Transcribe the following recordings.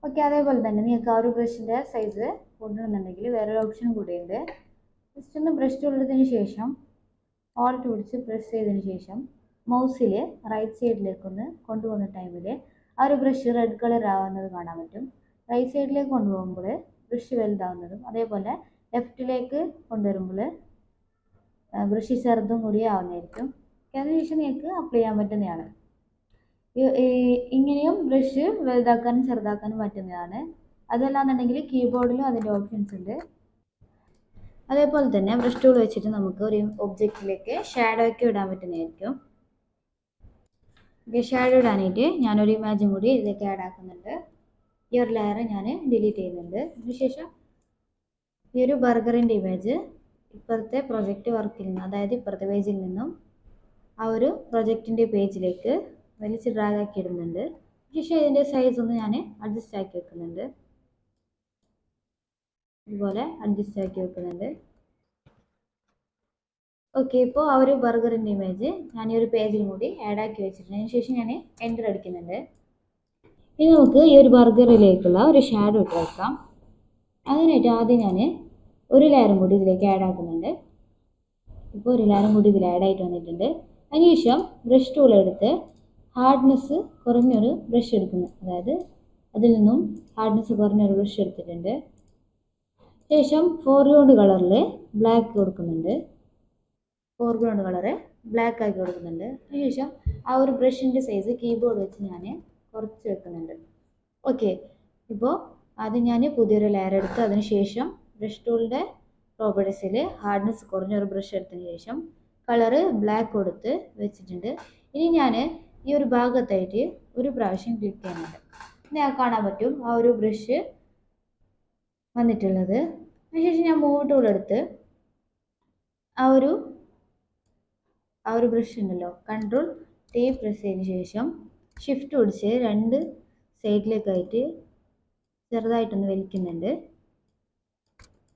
Okay, അതേപോലെ തന്നെ നിങ്ങൾക്ക് ആ ഒരു ബ്രഷിൻ്റെ സൈസ് കൂട്ടണമെന്നുണ്ടെങ്കിൽ വേറൊരു ഓപ്ഷൻ കൂടിയുണ്ട്. ജസ്റ്റ് ഒന്ന് ബ്രഷ് ടൂളെടുത്തതിന് ശേഷം ഓൾട്ട് പിടിച്ച് പ്രസ് ചെയ്തതിന് ശേഷം മൗസിൽ റൈറ്റ് സൈഡിലേക്കൊന്ന് കൊണ്ടുപോകുന്ന ടൈമിൽ ആ ഒരു ബ്രഷ് റെഡ് കളർ ആവുന്നത് കാണാൻ പറ്റും. റൈറ്റ് സൈഡിലേക്ക് കൊണ്ടുപോകുമ്പോൾ ബ്രഷ് വലുതാവുന്നതും, അതേപോലെ ലെഫ്റ്റിലേക്ക് കൊണ്ടുവരുമ്പോൾ ബ്രഷ് ചെറുതും കൂടി ആവുന്നതായിരിക്കും. അതിനുശേഷം നിങ്ങൾക്ക് അപ്ലൈ ചെയ്യാൻ പറ്റുന്നതാണ്. ഇങ്ങനെയും ബ്രഷ് വലുതാക്കാനും ചെറുതാക്കാനും പറ്റുന്നതാണ്. അതല്ലാന്നുണ്ടെങ്കിൽ കീബോർഡിലും അതിൻ്റെ ഓപ്ഷൻസ് ഉണ്ട്. അതേപോലെ തന്നെ ബ്രഷ് ടൂൾ വെച്ചിട്ട് നമുക്ക് ഒരു ഒബ്ജക്റ്റിലേക്ക് ഷാഡോ ഒക്കെ ഇടാൻ പറ്റുന്നതായിരിക്കും. ഷാഡോ ഇടാനായിട്ട് ഞാനൊരു ഇമേജും കൂടി ഇതിലേക്ക് ആഡ് ആക്കുന്നുണ്ട്. ഈ ഒരു ലെയർ ഞാൻ ഡിലീറ്റ് ചെയ്യുന്നുണ്ട്. അതിനുശേഷം ഈ ഒരു ബർഗറിൻ്റെ ഇമേജ് ഇപ്പുറത്തെ പ്രൊജക്റ്റ് വർക്കിൽ നിന്ന്, അതായത് ഇപ്പുറത്തെ പേജിൽ നിന്നും ആ ഒരു പ്രൊജക്റ്റിൻ്റെ പേജിലേക്ക് വലിച്ച് ഡ്രാഗ് ആക്കി ഇടുന്നുണ്ട്. ശേഷം ഇതിൻ്റെ സൈസ് ഒന്ന് ഞാൻ അഡ്ജസ്റ്റ് ആക്കി വെക്കുന്നുണ്ട്. ഇതുപോലെ അഡ്ജസ്റ്റ് ആക്കി വെക്കുന്നുണ്ട്. ഓക്കെ, ഇപ്പോൾ ആ ഒരു ബർഗറിൻ്റെ ഇമേജ് ഞാൻ ഈ ഒരു പേജിൽ കൂടി ആഡ് ആക്കി വെച്ചിട്ടുണ്ട്. അതിന് ശേഷം ഞാൻ എൻ്റർ അടിക്കുന്നുണ്ട്. ഇനി നമുക്ക് ഈ ഒരു ബർഗറിലേക്കുള്ള ഒരു ഷാഡോ ഇട്ട് വെക്കാം. അതിനായിട്ട് ആദ്യം ഞാൻ ഒരു ലെയറും കൂടി ഇതിലേക്ക് ആഡ് ആക്കുന്നുണ്ട്. ഇപ്പോൾ ഒരു ലെയറും കൂടി ഇതിൽ ആഡ് ആയിട്ട് വന്നിട്ടുണ്ട്. അതിനുശേഷം ബ്രഷ് ടൂൾ എടുത്ത് ഹാർഡ്നെസ് കുറഞ്ഞൊരു ബ്രഷ് എടുക്കുന്നത്, അതായത് അതിൽ നിന്നും ഹാർഡ്നെസ് കുറഞ്ഞൊരു ബ്രഷ് എടുത്തിട്ടുണ്ട്. ശേഷം ഫോർഗ്രൗണ്ട് കളറിൽ ബ്ലാക്ക് കൊടുക്കുന്നുണ്ട്. ഫോർഗ്രൗണ്ട് കളറ് ബ്ലാക്ക് ആക്കി കൊടുക്കുന്നുണ്ട്. അതിനുശേഷം ആ ഒരു ബ്രഷിൻ്റെ സൈസ് കീബോർഡ് വെച്ച് ഞാൻ കുറച്ച് വെക്കുന്നുണ്ട്. ഓക്കെ, ഇപ്പോൾ ആദ്യം ഞാൻ പുതിയൊരു ലെയർ എടുത്ത് അതിന് ശേഷം ബ്രഷ് ടൂളിൻ്റെ പ്രോപ്പർട്ടീസിൽ ഹാർഡ്നെസ് കുറഞ്ഞൊരു ബ്രഷ് എടുത്തതിന് ശേഷം കളറ് ബ്ലാക്ക് കൊടുത്ത് വെച്ചിട്ടുണ്ട്. ഇനി ഞാൻ ഈ ഒരു ഭാഗത്തായിട്ട് ഒരു പ്രാവശ്യം ക്ലിക്ക് ചെയ്യുന്നുണ്ട്. ഞാൻ കാണാൻ പറ്റും ആ ഒരു ബ്രഷ് വന്നിട്ടുള്ളത്. അതിനുശേഷം ഞാൻ മൂവ് ടൂൾ എടുത്ത് ആ ഒരു ബ്രഷ് ഉണ്ടല്ലോ, കൺട്രോൾ ടി പ്രസ് ചെയ്തതിന് ശേഷം ഷിഫ്റ്റ് പിടിച്ച് രണ്ട് സൈഡിലേക്കായിട്ട് ചെറുതായിട്ടൊന്ന് വലിക്കുന്നുണ്ട്.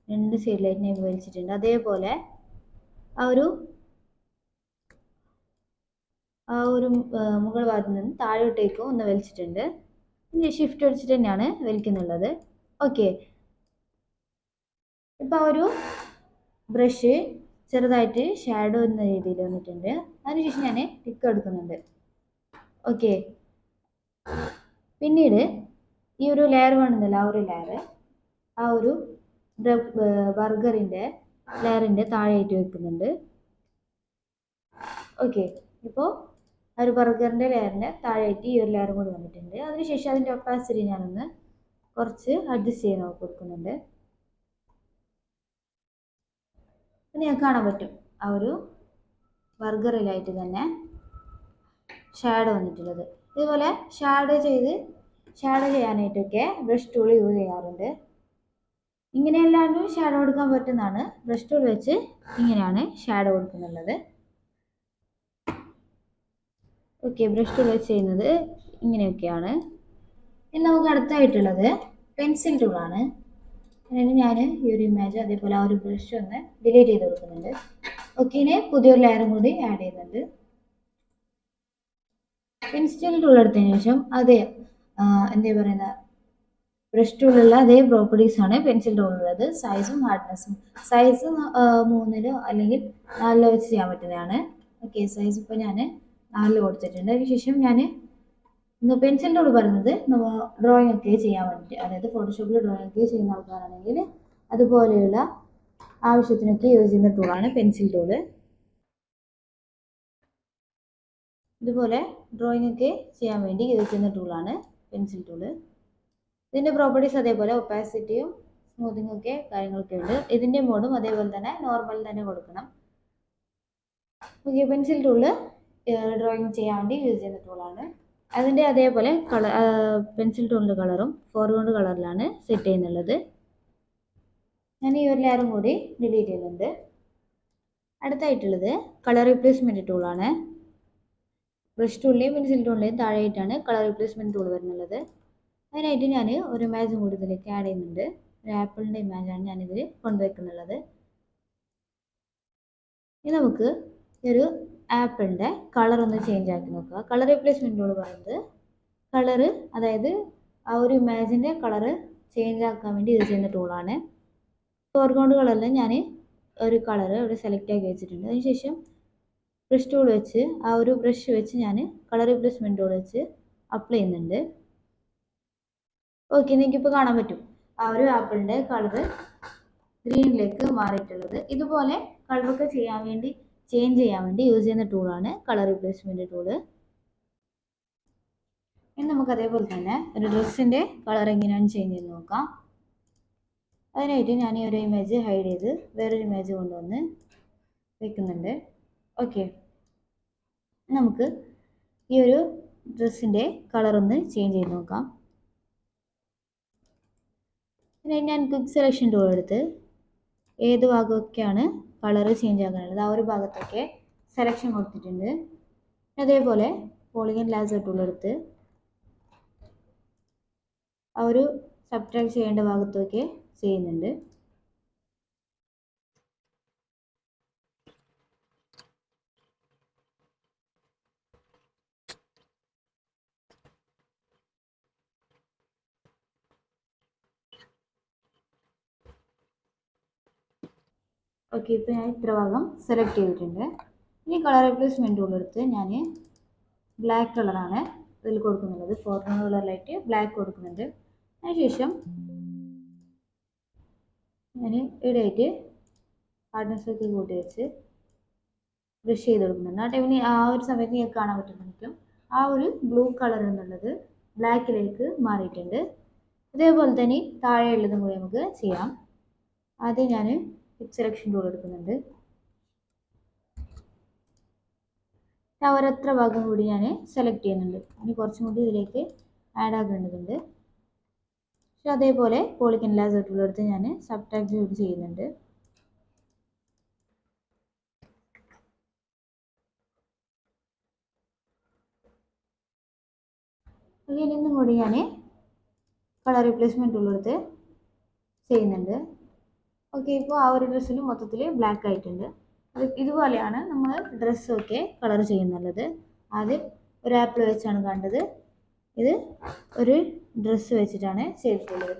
രണ്ട് സൈഡിലായിട്ട് ഞാൻ വലിച്ചിട്ടുണ്ട്. അതേപോലെ ആ ഒരു മുകൾ ഭാഗത്ത് നിന്ന് താഴോട്ടേക്കും ഒന്ന് വലിച്ചിട്ടുണ്ട്. ഇനി ഷിഫ്റ്റ് അടിച്ചിട്ട് തന്നെയാണ് വലിക്കുന്നുള്ളത്. ഓക്കെ, ഇപ്പോൾ ആ ഒരു ബ്രഷ് ചെറുതായിട്ട് ഷാഡോ എന്ന രീതിയിൽ വന്നിട്ടുണ്ട്. അതിനുശേഷം ഞാൻ ടിക്ക് എടുക്കുന്നുണ്ട്. ഓക്കെ, പിന്നീട് ഈ ഒരു ലെയർ വേണമെന്നില്ല, ആ ഒരു ലെയർ ആ ഒരു ബർഗറിൻ്റെ ലെയറിൻ്റെ താഴെയായിട്ട് വെക്കുന്നുണ്ട്. ഓക്കെ, ഇപ്പോൾ ആ ഒരു ബർഗറിൻ്റെ ലെയറിൻ്റെ താഴെയായിട്ട് ഈ ഒരു ലെയർ കൂടി വന്നിട്ടുണ്ട്. അതിനുശേഷം അതിൻ്റെ ഒപ്പാസിറ്റി ഞാനൊന്ന് കുറച്ച് അഡ്ജസ്റ്റ് ചെയ്ത് കൊടുക്കുന്നുണ്ട്. പിന്നെ ഞാൻ കാണാൻ പറ്റും ആ ഒരു ബർഗറിലായിട്ട് തന്നെ ഷാഡോ വന്നിട്ടുള്ളത്. ഇതുപോലെ ഷാഡോ ചെയ്യാനായിട്ടൊക്കെ ബ്രഷ് ടൂൾ യൂസ് ചെയ്യാറുണ്ട്. ഇങ്ങനെയല്ലാണ്ടും ഷാഡോ കൊടുക്കാൻ പറ്റുന്നതാണ്. ബ്രഷ് ടൂൾ വെച്ച് ഇങ്ങനെയാണ് ഷാഡോ കൊടുക്കുന്നുള്ളത്. ഓക്കെ, ബ്രഷ് ടൂൾ വെച്ച് ചെയ്യുന്നത് ഇങ്ങനെയൊക്കെയാണ്. ഇനി നമുക്ക് അടുത്തായിട്ടുള്ളത് പെൻസിൽ ടൂളാണ്. അതിന് ഞാൻ ഈ ഒരു ഇമേജ് അതേപോലെ ആ ഒരു ബ്രഷ് ഒന്ന് ഡിലീറ്റ് ചെയ്ത് കൊടുക്കുന്നുണ്ട്. ഓക്കെ, ഇനി പുതിയൊരു ലെയറും കൂടി ആഡ് ചെയ്യുന്നുണ്ട്. പെൻസിൽ ടൂൾ എടുത്തതിന് ശേഷം അതേ എന്താ പറയുന്ന ബ്രഷ് ടൂളുള്ള അതേ പ്രോപ്പർട്ടീസ് ആണ് പെൻസിൽ ടൂളുള്ളത്. സൈസും ഹാർഡ്നെസ്സും സൈസ് 3 അല്ലെങ്കിൽ 4 വെച്ച് ചെയ്യാൻ പറ്റുന്നതാണ്. ഓക്കെ, സൈസ് ഇപ്പോൾ ഞാൻ 4 കൊടുത്തിട്ടുണ്ട്. അതിനുശേഷം ഞാൻ പെൻസിൽ ടൂൾ പറയുന്നത് ഡ്രോയിങ് ഒക്കെ ചെയ്യാൻ വേണ്ടിയിട്ട്, അതായത് ഫോട്ടോഷോപ്പിൽ ഡ്രോയിങ് ഒക്കെ ചെയ്യുന്ന ആൾക്കാരാണെങ്കിൽ അതുപോലെയുള്ള ആവശ്യത്തിനൊക്കെ യൂസ് ചെയ്യുന്ന ടൂളാണ് പെൻസിൽ ടൂള്. ഇതുപോലെ ഡ്രോയിങ് ഒക്കെ ചെയ്യാൻ വേണ്ടി യൂസ് ചെയ്യുന്ന ടൂളാണ് പെൻസിൽ ടൂള്. ഇതിൻ്റെ പ്രോപ്പർട്ടീസ് അതേപോലെ ഒപ്പാസിറ്റിയും സ്മൂത്തിങ് ഒക്കെ കാര്യങ്ങളൊക്കെ ഉണ്ട്. ഇതിൻ്റെ മോഡും അതേപോലെ തന്നെ നോർമൽ തന്നെ കൊടുക്കണം. ഓക്കെ, പെൻസിൽ ടൂള് ഡ്രോയിങ് ചെയ്യാൻ വേണ്ടി യൂസ് ചെയ്യുന്ന ടൂളാണ്. അതിൻ്റെ അതേപോലെ പെൻസിൽ ടൂളിൻ്റെ കളറും ഫോർഗ്രൗണ്ട് കളറിലാണ് സെറ്റ് ചെയ്യുന്നുള്ളത്. ഞാൻ ഈ ഒരു ലെയറും കൂടി ഡിലീറ്റ് ചെയ്യുന്നുണ്ട്. അടുത്തായിട്ടുള്ളത് കളർ റീപ്ലേസ്മെൻറ്റ് ടൂളാണ്. ബ്രഷ് ടൂളിൻ്റെയും പെൻസിൽ ടൂളിൻ്റെയും താഴെയായിട്ടാണ് കളർ റീപ്ലേസ്മെൻറ്റ് ടൂൾ വരുന്നുള്ളത്. അതിനായിട്ട് ഞാൻ ഒരു ഇമേജും കൂടി ഇതിലേക്ക് ആഡ് ചെയ്യുന്നുണ്ട്. ഒരു ആപ്പിളിൻ്റെ ഇമേജാണ് ഞാനിതിൽ കൊണ്ടുവയ്ക്കുന്നുള്ളത്. ഇനി നമുക്ക് ഈ ഒരു ആപ്പിളിൻ്റെ കളർ ഒന്ന് ചേഞ്ച് ആക്കി നോക്കുക. കളർ റീപ്ലേസ്മെൻറ്റ് ടൂൾ പറയുന്നത് കളറ്, അതായത് ആ ഒരു ഇമേജിൻ്റെ കളറ് ചേഞ്ച് ആക്കാൻ വേണ്ടി യൂസ് ചെയ്യുന്ന ടൂളാണ്. ഫോർഗ്രൗണ്ട് കളറിൽ ഞാൻ ഒരു കളറ് ഇവിടെ സെലക്ട് ആക്കി വെച്ചിട്ടുണ്ട്. അതിനുശേഷം ബ്രഷ് ടൂൾ വെച്ച് ആ ഒരു ബ്രഷ് വെച്ച് ഞാൻ കളർ റീപ്ലേസ്മെൻറ്റ് ടൂൾ വെച്ച് അപ്ലൈ ചെയ്യുന്നുണ്ട്. ഓക്കെ, നിങ്ങൾക്കിപ്പോൾ കാണാൻ പറ്റും ആ ഒരു ആപ്പിളിൻ്റെ കളറ് ഗ്രീനിലേക്ക് മാറിയിട്ടുള്ളത്. ഇതുപോലെ കളറൊക്കെ ചേഞ്ച് ചെയ്യാൻ വേണ്ടി യൂസ് ചെയ്യുന്ന ടൂളാണ് കളർ റീപ്ലേസ്മെൻറ്റ് ടൂള്. ഇനി നമുക്ക് അതേപോലെ തന്നെ ഒരു ഡ്രസ്സിൻ്റെ കളർ എങ്ങനെയാണ് ചേഞ്ച് ചെയ്ത് നോക്കാം. അതിനായിട്ട് ഞാൻ ഈ ഒരു ഇമേജ് ഹൈഡ് ചെയ്ത് വേറൊരു ഇമേജ് കൊണ്ടുവന്ന് വെക്കുന്നുണ്ട്. ഓക്കെ, നമുക്ക് ഈ ഒരു ഡ്രസ്സിൻ്റെ കളറൊന്ന് ചേഞ്ച് ചെയ്ത് നോക്കാം. പിന്നെ ഞാൻ ക്വിക്ക് സെലക്ഷൻ ടൂൾ എടുത്ത് ഏത് ഭാഗമൊക്കെയാണ് കളറ് ചേഞ്ച് ആകാനുള്ളത് ആ ഒരു ഭാഗത്തൊക്കെ സെലക്ഷൻ കൊടുത്തിട്ടുണ്ട്. അതേപോലെ പോളിഗൺ ലാസർ ടൂൾ എടുത്ത് ആ ഒരു സബ്ട്രാക്ട് ചെയ്യേണ്ട ഭാഗത്തൊക്കെ ചെയ്യുന്നുണ്ട്. ഓക്കെ, ഇപ്പോൾ ഞാൻ ഇത്ര ഭാഗം സെലക്ട് ചെയ്തിട്ടുണ്ട്. ഇനി കളർ റീപ്ലേസ്മെൻറ്റ് ടൂൾ എടുത്ത് ഞാൻ ബ്ലാക്ക് കളറാണ് ഇതിൽ കൊടുക്കുന്നുള്ളത്. ഫോർഗ്രൗണ്ട് കളറിലായിട്ട് ബ്ലാക്ക് കൊടുക്കുന്നുണ്ട്. അതിനുശേഷം ഞാൻ ഇവിടെയായിട്ട് ഹാർഡ്നെസ് ഒക്കെ കൂട്ടി വെച്ച് ബ്രഷ് ചെയ്ത് കൊടുക്കുന്നുണ്ട്. ആ ടൈമിന് ആ ഒരു സമയത്ത് നിങ്ങൾക്ക് കാണാൻ പറ്റുന്നതായിരിക്കും ആ ഒരു ബ്ലൂ കളർ എന്നുള്ളത് ബ്ലാക്കിലേക്ക് മാറിയിട്ടുണ്ട്. അതേപോലെ തന്നെ താഴെയുള്ളതും കൂടി നമുക്ക് ചെയ്യാം. ആദ്യം ഞാൻ ക്വിക്ക് സെലക്ഷൻ ടൂൾ എടുക്കുന്നുണ്ട്. ഒരത്ര ഭാഗം കൂടി ഞാൻ സെലക്ട് ചെയ്യുന്നുണ്ട്. ഇനി കുറച്ചും കൂടി ഇതിലേക്ക് ആഡ് ആക്കേണ്ടതുണ്ട്. പക്ഷെ അതേപോലെ പോളിഗൺ ലാസർ ടൂൾ എടുത്ത് ഞാൻ സബ്ട്രാക്ട് ചെയ്യുന്നുണ്ട്. അങ്ങനെ ഇന്നും കൂടി ഞാൻ കളർ റീപ്ലേസ്മെൻറ്റ് ടൂൾ എടുത്ത് ചെയ്യുന്നുണ്ട്. ഓക്കെ, ഇപ്പോൾ ആ ഒരു ഡ്രസ്സിൽ മൊത്തത്തിൽ ബ്ലാക്ക് ആയിട്ടുണ്ട്. ഇതുപോലെയാണ് നമ്മൾ ഡ്രസ്സൊക്കെ കളർ ചെയ്യുന്നുള്ളത്. ആദ്യം ഒരു ആപ്പിൾ വെച്ചാണ് കണ്ടത്, ഇത് ഒരു ഡ്രസ്സ് വെച്ചിട്ടാണ് ചെയ്തിട്ടുള്ളത്.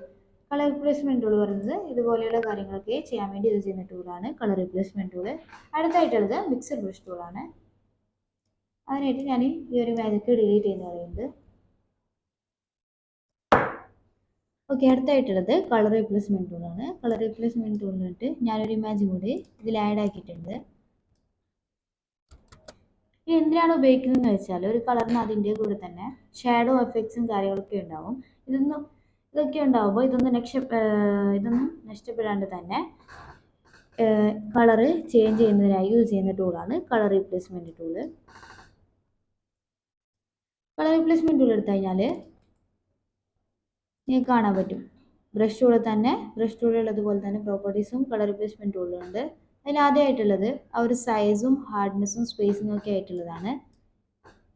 കളർ റീപ്ലേസ്മെൻറ്റ് ടൂൾ പറയുന്നത് ഇതുപോലെയുള്ള കാര്യങ്ങളൊക്കെ ചെയ്യാൻ വേണ്ടി യൂസ് ചെയ്യുന്ന ടൂളാണ് കളർ റീപ്ലേസ്മെൻറ്റ് ടൂള്. അടുത്തായിട്ടുള്ളത് മിക്സർ ബ്രഷ് ടൂളാണ്. അതിനായിട്ട് ഞാൻ ഈ ഒരു മാജിക്ക് ഡിലീറ്റ് ചെയ്യുന്ന പറയുന്നത്. ഓക്കെ, അടുത്തായിട്ടുള്ളത് കളർ റീപ്ലേസ്മെൻറ്റ് ടൂളാണ്. കളർ റീപ്ലേസ്മെൻറ്റ് ടൂളിലിട്ട് ഞാനൊരു ഇമേജ് കൂടി ഇതിൽ ആഡ് ആക്കിയിട്ടുണ്ട്. ഇത് എന്തിനാണ് ഉപയോഗിക്കുന്നതെന്ന് വെച്ചാൽ ഒരു കളറിന് അതിൻ്റെ കൂടെ തന്നെ ഷാഡോ എഫക്ട്സും കാര്യങ്ങളൊക്കെ ഉണ്ടാവും. ഇതൊക്കെ ഉണ്ടാവുമ്പോൾ ഇതൊന്നും നഷ്ടപ്പെടാണ്ട് തന്നെ കളറ് ചേഞ്ച് ചെയ്യുന്നതിനായി യൂസ് ചെയ്യുന്ന ടൂളാണ് colour replacement tool. Colour replacement tool എടുത്തു കഴിഞ്ഞാൽ നിങ്ങൾക്ക് കാണാൻ പറ്റും ബ്രഷ് ടൂളുള്ളതുപോലെ തന്നെ പ്രോപ്പർട്ടീസും കളർ റീപ്ലേസ്മെൻറ്റ് ടൂളുണ്ട്. അതിലാദ്യമായിട്ടുള്ളത് ആ ഒരു സൈസും ഹാർഡ്നെസ്സും സ്പേസിങ്ങും ഒക്കെ ആയിട്ടുള്ളതാണ്.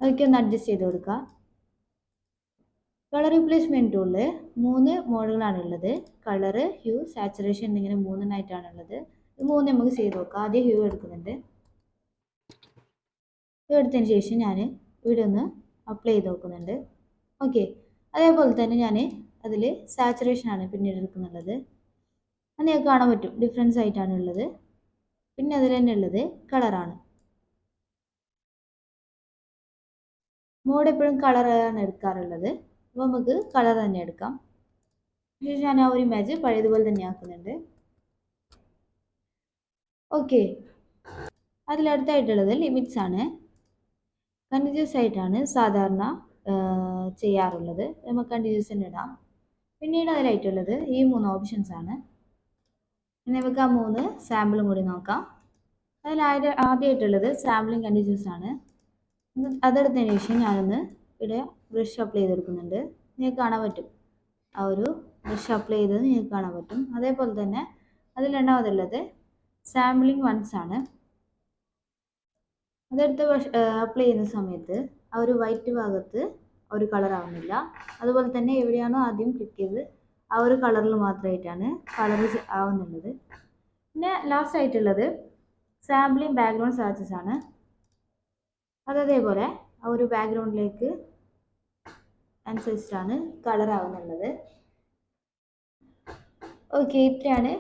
അതൊക്കെ ഒന്ന് അഡ്ജസ്റ്റ് ചെയ്ത് കൊടുക്കുക. കളർ റീപ്ലേസ്മെൻറ്റ് ടൂളിൽ 3 മോഡുകളാണുള്ളത്. കളറ്, ഹ്യൂ, സാച്ചുറേഷൻ എന്നിങ്ങനെ 3 ഇത് 3 നമുക്ക് ചെയ്ത് നോക്കാം. ആദ്യം ഹ്യൂ എടുക്കുന്നുണ്ട്. ഹ്യൂ എടുത്തതിന് ശേഷം ഞാൻ ഇവിടെ ഒന്ന് അപ്ലൈ ചെയ്ത് നോക്കുന്നുണ്ട്. ഓക്കെ, അതേപോലെ തന്നെ ഞാൻ അതിൽ സാച്ചുറേഷനാണ് പിന്നീട് എടുക്കുന്നുള്ളത്. അത് നിങ്ങൾക്ക് കാണാൻ പറ്റും ഡിഫറൻസ് ആയിട്ടാണ് ഉള്ളത്. പിന്നെ അതിൽ തന്നെ ഉള്ളത് കളറാണ്. മോഡ് എപ്പോഴും കളറാണ് എടുക്കാറുള്ളത്. അപ്പോൾ നമുക്ക് കളർ തന്നെ എടുക്കാം. ഞാൻ ആ ഒരു ഇമേജ് പഴയതുപോലെ തന്നെ ആക്കുന്നുണ്ട്. ഓക്കെ, അതിലടുത്തായിട്ടുള്ളത് ലിമിറ്റ്സ് ആണ്. കണ്ടിന്യൂസ് ആയിട്ടാണ് സാധാരണ ചെയ്യാറുള്ളത്. നമുക്ക് കണ്ടിന്യൂസ് തന്നെ ഇടാം. പിന്നീട് അതിലായിട്ടുള്ളത് ഈ 3 ഓപ്ഷൻസ് ആണ്. നമുക്ക് ആ 3 സാമ്പിളും കൂടി നോക്കാം. അതിൽ ആദ്യമായിട്ടുള്ളത് സാമ്പിളിങ് കണ്ടിന്യൂസ് ആണ്. അതെടുത്തതിന് ശേഷം ഞാനൊന്ന് ഇവിടെ ബ്രഷ് അപ്ലൈ ചെയ്തെടുക്കുന്നുണ്ട്. നിങ്ങൾക്ക് കാണാൻ പറ്റും ആ ഒരു ബ്രഷ് അപ്ലൈ ചെയ്തത് നിങ്ങൾക്ക് കാണാൻ പറ്റും. അതേപോലെ തന്നെ അതിൽ രണ്ടാമതുള്ളത് സാമ്പിളിങ് വൺസ് ആണ്. അതെടുത്ത് അപ്ലൈ ചെയ്യുന്ന സമയത്ത് ആ ഒരു വൈറ്റ് ഭാഗത്ത് ഒരു കളർ ആവുന്നില്ല. അതുപോലെ തന്നെ എവിടെയാണോ ആദ്യം ക്ലിക്ക് ചെയ്ത് ആ ഒരു കളറിൽ മാത്രമായിട്ടാണ് കളർ ആവുന്നുള്ളത്. പിന്നെ ലാസ്റ്റ് ആയിട്ടുള്ളത് സാമ്പിളിങ് ബാക്ക്ഗ്രൗണ്ട് സാച്ചസ് ആണ്. അതേപോലെ ആ ഒരു ബാക്ക്ഗ്രൗണ്ടിലേക്ക് അനുസരിച്ചിട്ടാണ് കളർ ആവുന്നുള്ളത്. ഓക്കെ, ഇത്രയാണ്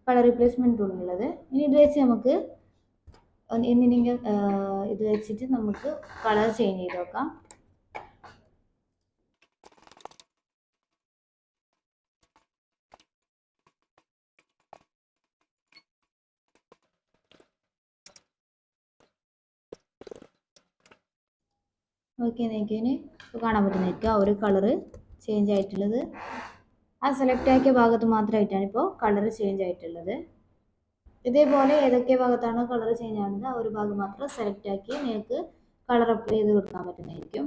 കളർ റീപ്ലേസ്മെൻറ്റ് ടൂൾ ഉള്ളത്. ഇനി ഇത് വെച്ച് നമുക്ക് ഇത് വെച്ചിട്ട് നമുക്ക് കളർ ചേഞ്ച് ചെയ്ത് നോക്കാം. ഓക്കെ, നോക്കിയതിന് കാണാൻ പറ്റുന്നതായിരിക്കും ആ ഒരു കളറ് ചേഞ്ച് ആയിട്ടുള്ളത്. ആ സെലക്ട് ആക്കിയ ഭാഗത്ത് മാത്രമായിട്ടാണ് ഇപ്പോൾ കളർ ചേഞ്ച് ആയിട്ടുള്ളത്. ഇതേപോലെ ഏതൊക്കെ ഭാഗത്താണോ കളർ ചേഞ്ച് ആകുന്നത് ആ ഒരു ഭാഗം മാത്രം സെലക്ട് ആക്കി നിങ്ങൾക്ക് കളർ അപ്ലൈ ചെയ്ത് കൊടുക്കാൻ പറ്റുന്നതായിരിക്കും.